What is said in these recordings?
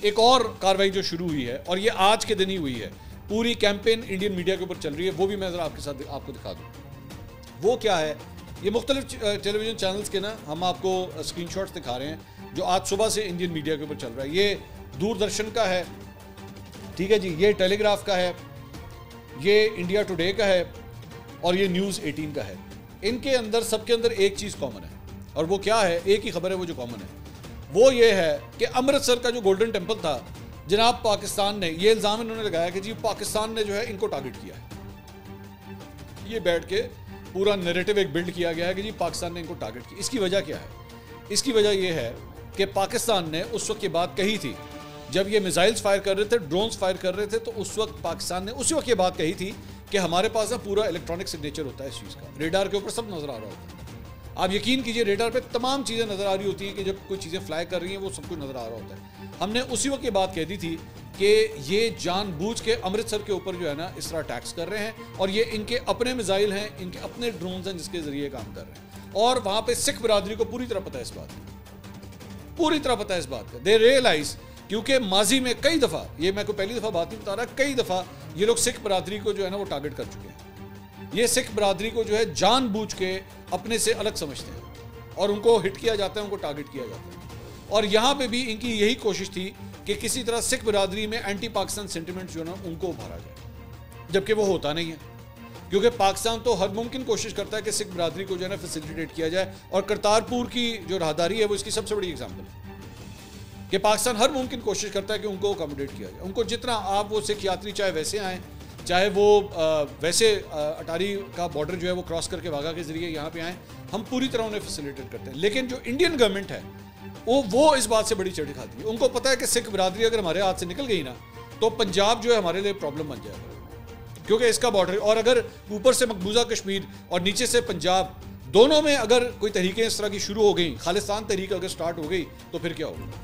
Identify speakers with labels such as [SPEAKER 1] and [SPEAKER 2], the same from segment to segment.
[SPEAKER 1] एक और कार्रवाई जो शुरू हुई है, और ये आज के दिन ही हुई है, पूरी कैंपेन इंडियन मीडिया के ऊपर चल रही है, वो भी मैं ज़रा आपके साथ आपको दिखा दूँ। वो क्या है, ये मुख्तलिफ टेलीविज़न चैनल्स के ना हम आपको स्क्रीनशॉट्स दिखा रहे हैं जो आज सुबह से इंडियन मीडिया के ऊपर चल रहा है। ये दूरदर्शन का है, ठीक है जी, ये टेलीग्राफ का है, ये इंडिया टुडे का है, और ये न्यूज़ 18 का है। इनके अंदर सबके अंदर एक चीज़ कॉमन है, और वो क्या है, एक ही खबर है वो जो कॉमन है, वो ये है कि अमृतसर का जो गोल्डन टेम्पल था, जनाब पाकिस्तान ने, ये इल्ज़ाम इन्होंने लगाया कि जी पाकिस्तान ने जो है इनको टारगेट किया है। ये बैठ के पूरा नैरेटिव एक बिल्ड किया गया है कि जी पाकिस्तान ने इनको टारगेट किया। इसकी वजह क्या है? इसकी वजह ये है कि पाकिस्तान ने उस वक्त ये बात कही थी जब ये मिसाइल्स फायर कर रहे थे, ड्रोन्स फायर कर रहे थे, तो उस वक्त पाकिस्तान ने उसी वक्त ये बात कही थी कि हमारे पास ना पूरा इलेक्ट्रॉनिक सिग्नेचर होता है इस चीज़ का, रेडार के ऊपर सब नज़र आ रहा होता है। आप यकीन कीजिए, रेडार पे तमाम चीज़ें नज़र आ रही होती हैं कि जब कोई चीज़ें फ्लाई कर रही हैं वो सब कुछ नज़र आ रहा होता है। हमने उसी वक्त ये बात कह दी थी कि ये जानबूझ के अमृतसर के ऊपर जो है ना इस तरह अटैक्स कर रहे हैं, और ये इनके अपने मिसाइल हैं, इनके अपने ड्रोन्स हैं जिसके ज़रिए काम कर रहे हैं। और वहाँ पर सिख बरादरी को पूरी तरह पता है इस बात का, पूरी तरह पता है इस बात का। दे रियलाइज, क्योंकि माजी में कई दफ़ा, ये मैं को पहली दफ़ा बात नहीं बता रहा, कई दफ़ा ये लोग सिख बरादरी को जो है ना वो टारगेट कर चुके हैं। ये सिख बरादरी को जो है जानबूझ के अपने से अलग समझते हैं और उनको हिट किया जाता है, उनको टारगेट किया जाता है। और यहाँ पे भी इनकी यही कोशिश थी कि किसी तरह सिख बरादरी में एंटी पाकिस्तान सेंटिमेंट जो है ना उनको उभारा जाए, जबकि वो होता नहीं है, क्योंकि पाकिस्तान तो हर मुमकिन कोशिश करता है कि सिख बरादरी को जो है ना फैसिलिटेट किया जाए। और करतारपुर की जो राहदारी है वो इसकी सबसे बड़ी एग्जाम्पल है कि पाकिस्तान हर मुमकिन कोशिश करता है कि उनको अकोमोडेट किया जाए। उनको जितना आप, वो सिख यात्री चाहे वैसे आएँ, चाहे वो वैसे अटारी का बॉर्डर जो है वो क्रॉस करके वाघा के ज़रिए यहाँ पे आएँ, हम पूरी तरह उन्हें फैसिलिटेट करते हैं। लेकिन जो इंडियन गवर्नमेंट है वो इस बात से बड़ी चढ़ खाती है। उनको पता है कि सिख बरादरी अगर हमारे हाथ से निकल गई ना तो पंजाब जो है हमारे लिए प्रॉब्लम बन जाएगा, क्योंकि इसका बॉर्डर, और अगर ऊपर से मकबूजा कश्मीर और नीचे से पंजाब, दोनों में अगर कोई तहरीकें इस तरह की शुरू हो गई, खालिस्तान तहरीक अगर स्टार्ट हो गई तो फिर क्या होगा।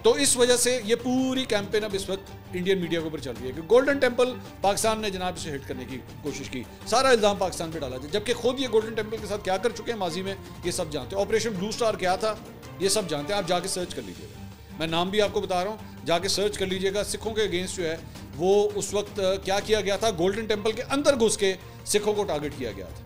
[SPEAKER 1] तो इस वजह से ये पूरी कैंपेन अब इस वक्त इंडियन मीडिया के ऊपर चल रही है कि गोल्डन टेम्पल पाकिस्तान ने जनाब इसे हिट करने की कोशिश की, सारा इल्ज़ाम पाकिस्तान पे डाला जाए, जबकि खुद ये गोल्डन टेम्पल के साथ क्या कर चुके हैं माजी में ये सब जानते हैं। ऑपरेशन ब्लू स्टार क्या था ये सब जानते हैं, आप जाके सर्च कर लीजिएगा, मैं नाम भी आपको बता रहा हूँ, जाके सर्च कर लीजिएगा। सिखों के अगेंस्ट जो है वो उस वक्त क्या किया गया था, गोल्डन टेम्पल के अंदर घुस के सिखों को टारगेट किया गया था।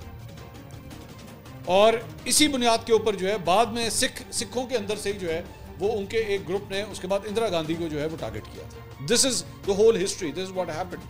[SPEAKER 1] और इसी बुनियाद के ऊपर जो है बाद में सिखों के अंदर से ही जो है वो उनके एक ग्रुप ने उसके बाद इंदिरा गांधी को जो है वो टारगेट किया था। This is the whole history, this is what happened.